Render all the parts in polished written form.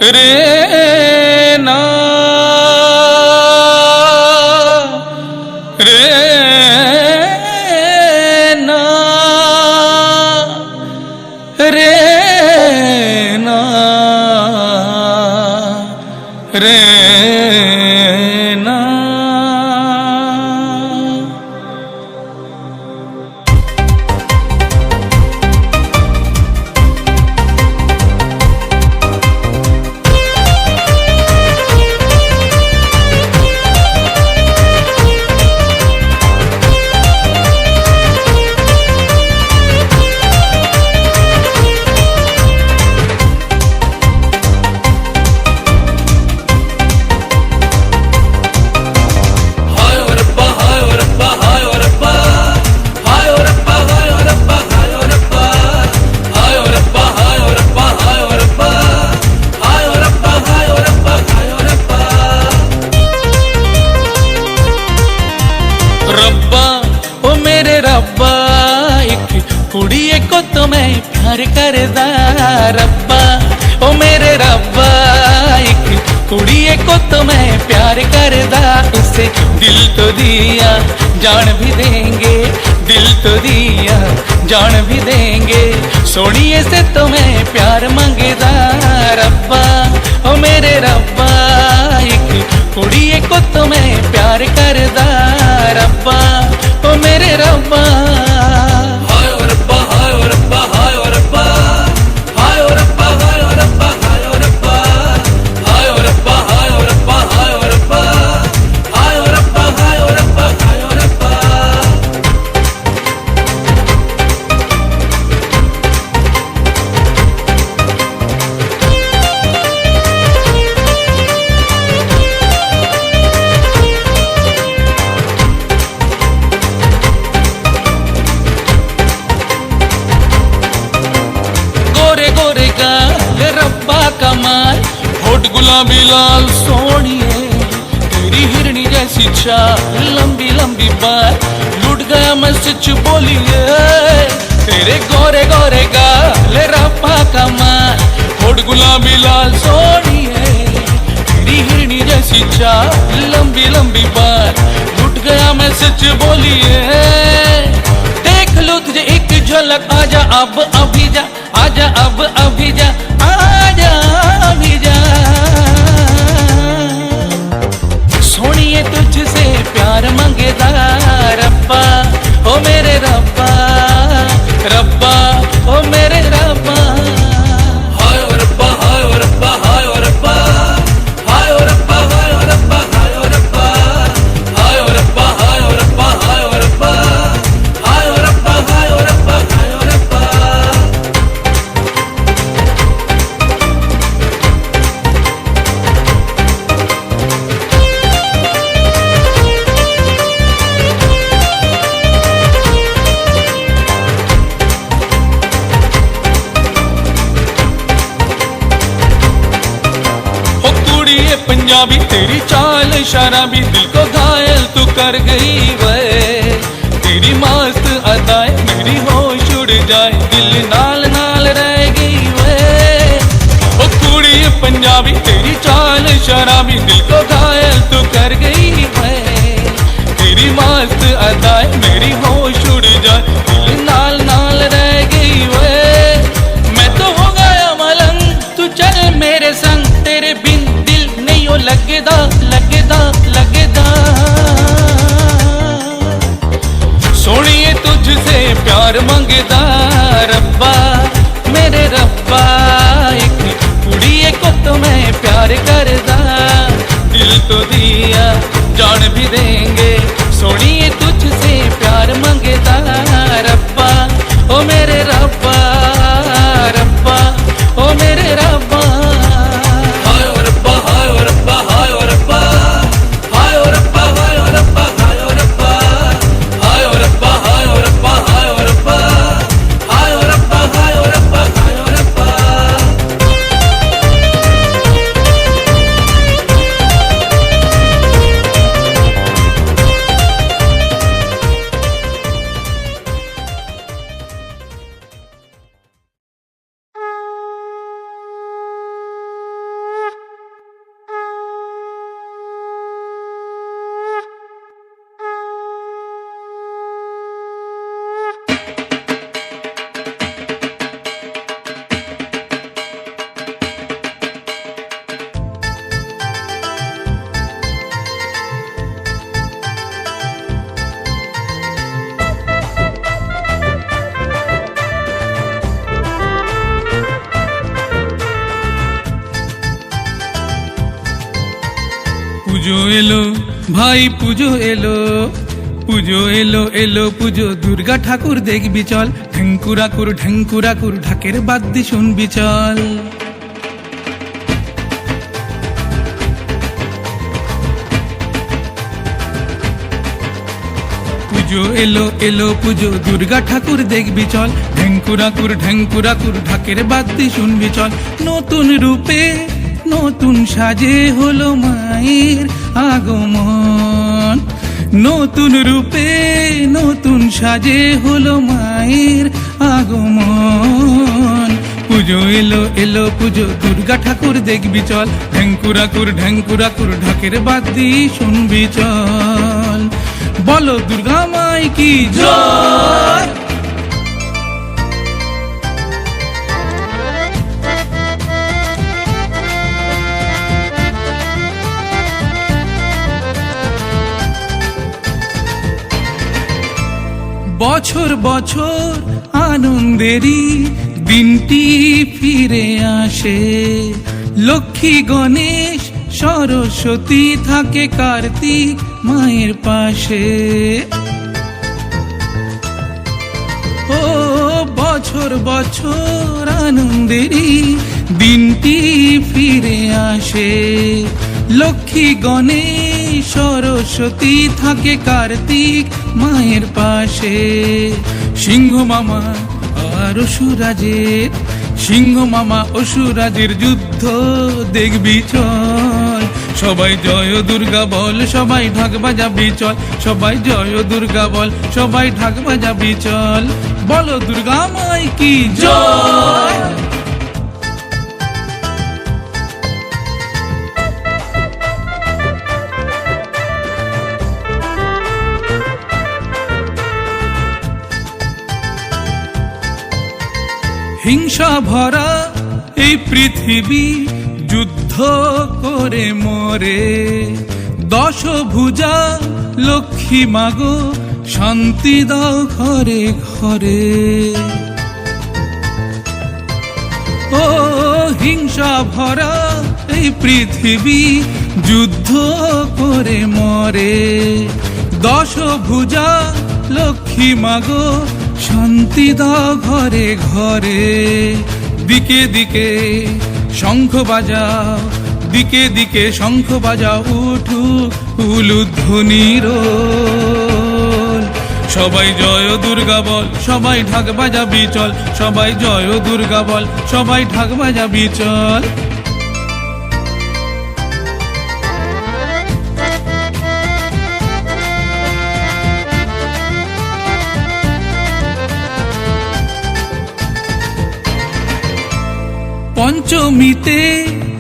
रे ना रे ना रे ना रे ना। रब्बा ओ मेरे रब्बा एक कुड़िए को तो मैं प्यार करदा। रब्बा ओ मेरे रब्बा एक कुड़िए को तो मैं प्यार करदा। उसे दिल तो दिया जान भी देंगे, दिल तो दिया जान भी देंगे, सोनिए से तो मैं प्यार मांगेदा। रब्बा ओ मेरे रब्बा एक कुड़िए को तो मैं प्यार करदा। रब्बा ओ मेरे रब्बा हाय ओ रब्बा हाय ओ रब्बा हाय ओ रब्बा हाय ओ रब्बा हाय ओ रब्बा हाय ओ रब्बा हाय ओ रब्बा हाय ओ रब्बा हाय ओ रब्बा हाय ओ रब्बा हाय ओ रब्बा हाय ओ रब्बा। गोरे गोरे गाल रब्बा कमाल, होठ गुलाबी लाल सोनिए, तेरी हिरनी जैसी चाल, लंबी लंबी बाल, लुट गया मैं सच बोलिए। तेरे गोरे गोरे गाल रब्बा कमाल, होठ गुलाबी लाल सोनिए, तेरी हिरनी जैसी चाल, लंबी लंबी बाल, लुट गया मैं सच बोलिए। देख लो तुझे एक झलक, आजा अब अभी जा, आजा अब अभी जा, आजा अभी जा। सोनिए तुझसे प्यार मांगेदा। रब्बा ओ मेरे रब्बा, रब्बा ओ मेरे रब्बा। हाय ओ रब्बा हाय ओ रब्बा हाय ओ रब्बा हाय ओ रब्बा हाय ओ रब्बा हाय ओ रब्बा हाय ओ रब्बा हाय ओ रब्बा हाय ओ रब्बा हाय ओ रब्बा हाय ओ रब्बा हाय ओ रब्बा। पंजाबी तेरी चाल शराबी, दिल को घायल तू कर गई वे। तेरी मस्त अदाएं मेरी होश उड़ जाए, दिल नाल नाल रह गई वे। ओ कुड़ी पंजाबी तेरी चाल शराबी, दिल को घायल तू कर गई वे। तेरी मस्त अदाएं मेरी होश उड़ जाए, दिल नाल नाल रह गई वे। मैं तो हो गया मलंग, तू चल मेरे संग, तेरे बिन ओ लगेदा लगेदा लगेदा। सोनिए तुझसे प्यार मांगेदा। रब्बा मेरे रब्बा एक कुड़िए को तो मैं प्यार करदा। दिल পুজো এলো ভাই পুজো এলো, পুজো এলো এলো পুজো, দুর্গা ঠাকুর দেখবি চল, ঢেঙ্কুরাকুর ঢেঙ্কুরাকুর ঢাকের বাদ্যি শুনবি চল। পুজো এলো এলো পুজো, দুর্গা ঠাকুর দেখবি চল, ঢেঙ্কুরাকুর ঢেঙ্কুরাকুর ঢাকের বাদ্যি শুনবি চল। নতুন রূপে নতুন সাজে হলো মায়ের আগমন, নতুন রূপে নতুন সাজে হলো মায়ের আগমন। পুজো এলো এলো পুজো, দুর্গা ঠাকুর দেখবি চল, ঢেঙ্কুরাকুর ঢেঙ্কুরাকুর ঢাকের বাদ্যি শুনবি চল। বলো দুর্গা মাই কি জয়। বছর বছর আনন্দেরই দিনটি ফিরে আসে, লক্ষ্মী গণেশ সরস্বতী থাকে কার্তিক মায়ের পাশে। ও বছর বছর আনন্দেরই দিনটি ফিরে আসে, লক্ষ্মী গণেশ সরস্বতী থাকে কার্তিক মায়ের পাশে। সিংহ মামা আর অসুরাজের, সিংহ মামা অসুরাজের যুদ্ধ দেখবি চল, সবাই জয় দুর্গা বল, সবাই ঢাক বাজাবি চল, সবাই জয় দুর্গা বল, সবাই ঢাক বাজাবি চল। বলো দুর্গা মাই কি জয়। হিংসা ভরা এই পৃথিবী যুদ্ধ করে মরে, দশভুজা লক্ষ্মী মাগো শান্তি দাও ঘরে ঘরে। ও হিংসা ভরা এই পৃথিবী যুদ্ধ করে মরে, দশভুজা লক্ষ্মী মাগো শান্তি দাও ঘরে ঘরে। দিকে দিকে শঙ্খ বাজাও, দিকে দিকে শঙ্খ বাজাও, উঠুক উলুধ্বনি রোল, সবাই জয় দুর্গা বল, সবাই ঢাক বাজাবি চল, সবাই জয় দুর্গা বল, সবাই ঢাক বাজাবি চল। পঞ্চমীতে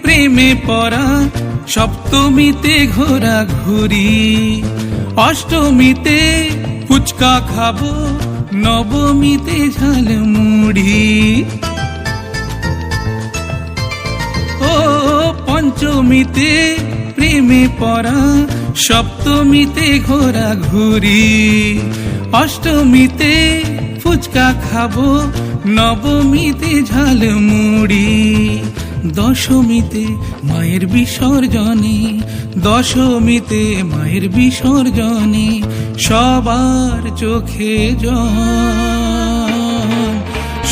প্রেমে পড়া, সপ্তমীতে ঘোরা ঘুরি, অষ্টমীতে ফুচকা খাবো, নবমীতে ঝালমুড়ি। ও পঞ্চমীতে প্রেমে পড়া, সপ্তমীতে ঘোরা ঘুরি, অষ্টমীতে ফুচকা খাবো, নবমীতে ঝালমুড়ি, দশমীতে মায়ের বিসর্জনে, দশমীতে মায়ের বিসর্জনে সবার চোখে জল।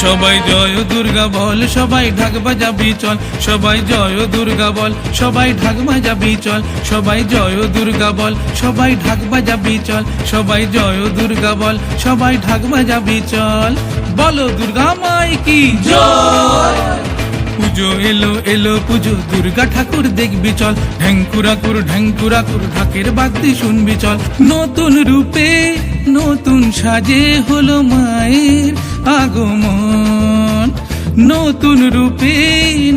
সবাই জয় দুর্গা বল, সবাই ঢাক বাজাবি চল, সবাই জয় দুর্গা বল, সবাই ঢাক বাজাবি চল, সবাই জয় দুর্গা বল, সবাই ঢাক বাজাবি চল, সবাই জয় দুর্গা বল, সবাই ঢাক বাজাবি চল। বলো দুর্গা মাই কি জয়। পুজো এলো এলো পুজো, দুর্গা ঠাকুর দেখবি চল, ঢেঙ্কুরাকুর ঢেঙ্কুরাকুর ঢাকের বাদ্যি শুনবি চল। নতুন রূপে নতুন সাজে হলো মায়ের আগমন, নতুন রূপে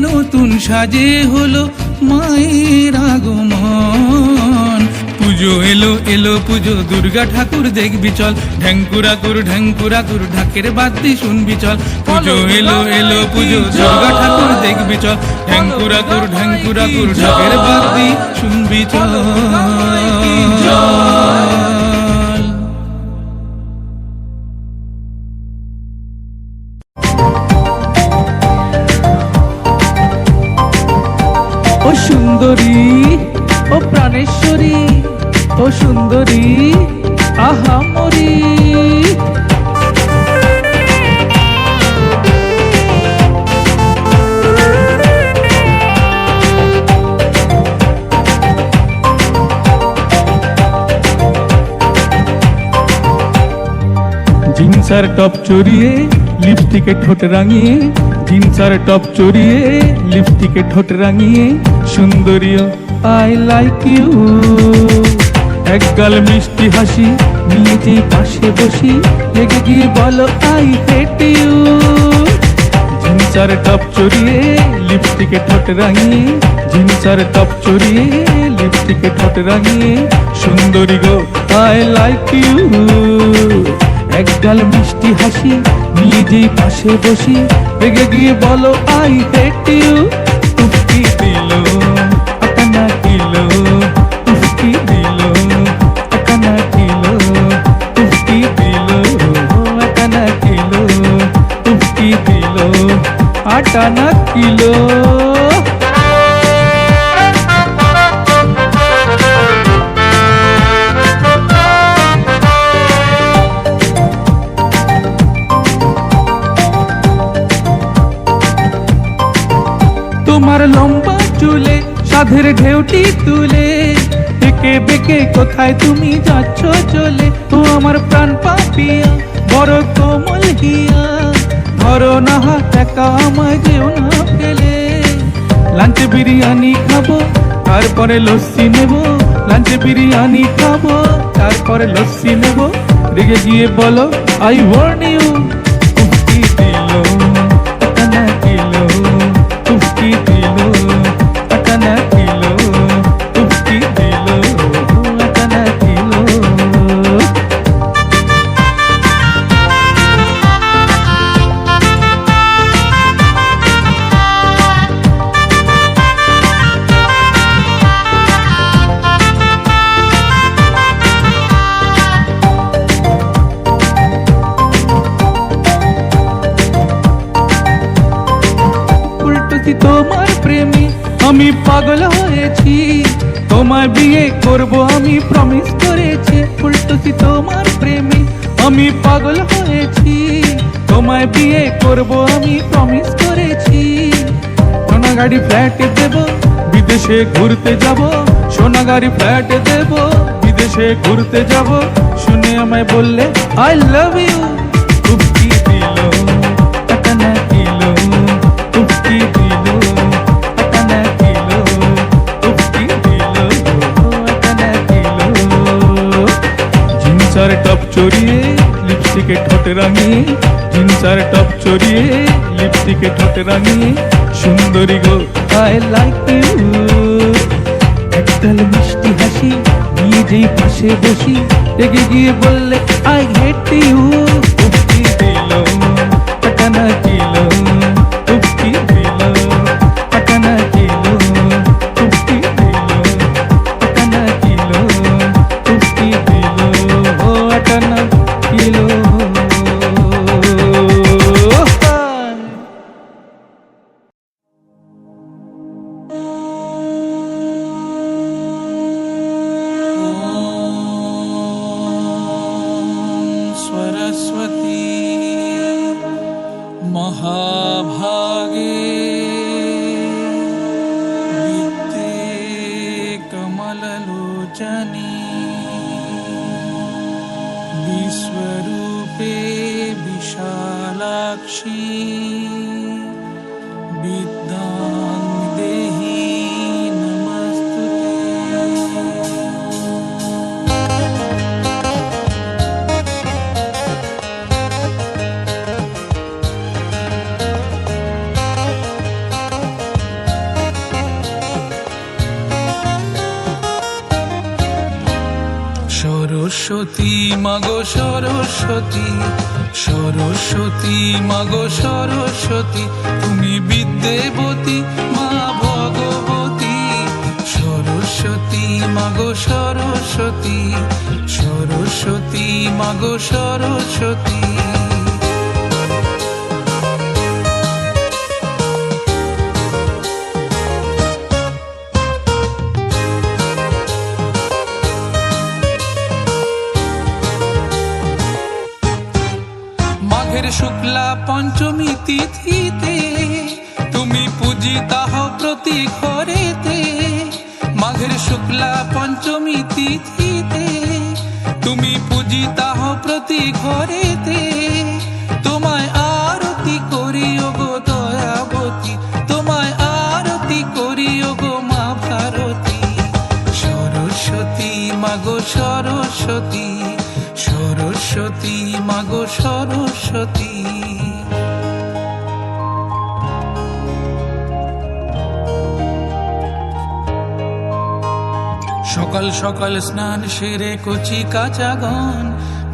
নতুন সাজে হলো মায়ের আগমন। পুজো এলো এলো পুজো, দুর্গা ঠাকুর দেখবি চল, ঢেঙ্কুরাকুর ঢেঙ্কুরাকুর ঢাকের বাদ্যি শুনবি চল। পুজো এলো এলো পুজো, দুর্গা ঠাকুর দেখবি চল, ঢেঙ্কুরাকুর ঢেঙ্কুরাকুর ঢাকের বাদ্যি শুনবি চল। ও সুন্দরী ও প্রাণ প্রাণেশ্বরী ও সুন্দরী আহা মরি। জিন্সার টপ চড়িয়ে লিপস্টিকে ঠোঁট রাঙিয়ে, জিন্সার টপ চড়িয়ে লিপস্টিকে ঠোঁট রাঙিয়ে, সুন্দরী আই লাইক ইউ। একগাল মিষ্টি হাসি নিয়ে যে পাশে বসি, লেগে গিয়ে বলো আই হেট ইউ। জিন্সার টপ চড়িয়ে লিপস্টিকে ঠোঁট রাঙিয়ে, জিন্সার টপ চড়িয়ে লিপস্টিকে ঠোঁট রাঙিয়ে, সুন্দরী গো আই লাইক ইউ। একগাল মিষ্টি হাসি নিয়ে যেই পাশে বসি, রেগে গিয়ে বলো আই হেট ইউ। উফকি দিল আটানা কিলো, উফকি দিল আটানা কিলো, উফকি দিল আটানা কিলো, উফকি দিল আটানা কিলো। তোমার লম্বা চুলে সাধের ঢেউটি তুলে, বেঁকে বেঁকে কোথায় তুমি যাচ্ছ চলে। ও আমার প্রাণ পাপিয়া বড় কোমল হিয়া, ধরো না হাত একা আমায় যেও না ফেলে। লাঞ্চে বিরিয়ানি খাবো তারপরে লস্যি নেবো, লাঞ্চে বিরিয়ানি খাবো তারপরে লস্যি নেবো, রেগে গিয়ে বলো আই ওয়ার্ন ইউ। উফকি দিল আটানা কিলো, উফকি দিল আটানা কিলো, উফকি দিল আটানা কিলো। তোমার প্রেমে আমি পাগল হয়েছি, তোমায় বিয়ে করব আমি প্রমিস করেছি। উল্টোছি তোমার প্রেমে আমি পাগল হয়েছি, তোমায় বিয়ে করব আমি প্রমিস করেছি। সোনা গাড়ি ফ্ল্যাট দেব, বিদেশে ঘুরতে যাব, সোনা গাড়ি ফ্ল্যাট দেব, বিদেশে ঘুরতে যাব, শুনে আমায় বললে আই লাভ ইউ। উফকি দিল আটানা কিলো, উফকি দিল আটানা কিলো, উফকি দিল আটানা কিলো। জিন্সার টপ চড়িয়ে লিপস্টিকে ঠোঁট রাঙিয়ে, জিন্সার টপ চড়িয়ে লিপস্টিকে ঠোঁট রাঙিয়ে, সুন্দরী গো আই লাইক ইউ। একগাল মিষ্টি হাসি নিয়ে যেই পাশে বসি, রেগে গিয়ে বললে আই হেট ইউ। উফকি দিল আটানা কিলো, উফকি দিল আটানা কিলো, উফকি দিল আটানা কিলো, উফকি দিল আটানা কিলো। सरस्वती महाभागे विद्ये कमललोचने, विश्वरूपे विशालाक्षी, विद्यां देहि नमस्तुते। সরস্বতী মাগো সরস্বতী, সরস্বতী মাগো সরস্বতী, তুমি বিদ্যাবতী মা ভগবতী। সরস্বতী মাগো সরস্বতী, সরস্বতী মাগো সরস্বতী। পূজিতা হও প্রতি ঘরেতে, মাঘের শুক্লা পঞ্চমী তিথিতে। তুমি পূজিতা হও প্রতি ঘরেতে, তোমায় আরতি করি ওগো দয়াবতী, তোমায় আরতি করি ওগো মা ভারতী। সরস্বতী মাগো সরস্বতী, সরস্বতী মাগো সরস্বতী। সকাল সকাল স্নান সেরে কচি কাচাগণ,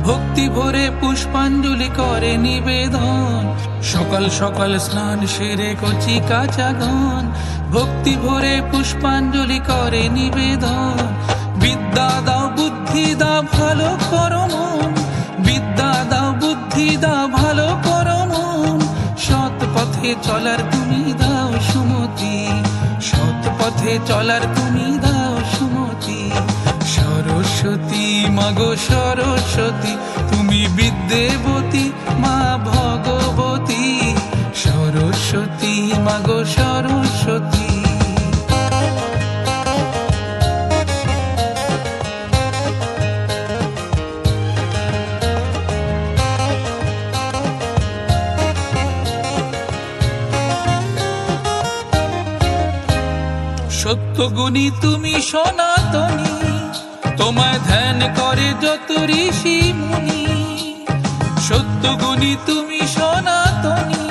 ভক্তি ভরে পুষ্পাঞ্জলি করে নিবেদন। সকাল সকাল স্নান সেরে কচি কাচাগণ, ভক্তি ভরে পুষ্পাঞ্জলি করে নিবেদন। বিদ্যা দাও বুদ্ধি দাও ভালো করো মন, বিদ্যা দাও বুদ্ধি দাও ভালো করো মন। সৎ পথে চলার তুমি দাও সুমতি, সৎ পথে চলার তুমি দাও সুমতি। সরস্বতী মাগো সরস্বতী, তুমি বিদ্যাবতী মা ভগবতী। সরস্বতী মাগো সরস্বতী। সত্যগুণী তুমি সনাতনী, তোমায় ধ্যান করে যত ঋষি মুনি। সত্যগুণী তুমি সনাতনী,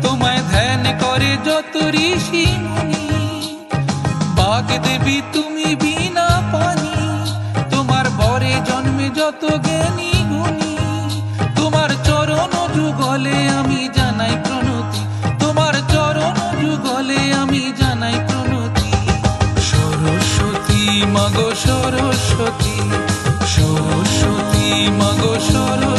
তোমায় ধ্যান করে যত ঋষি মুনি। বাগদেবী তুমি বিনা পানি, তোমার বরে জন্মে যত জ্ঞানী গুণী। তোমার চরণ যুগলে আমি জানাই প্রণতি, তোমার চরণ যুগলে আমি জানাই প্রণতি। সরস্বতী মাগো সরস্বতী, সরস্বতী মাগো সরস্বতী।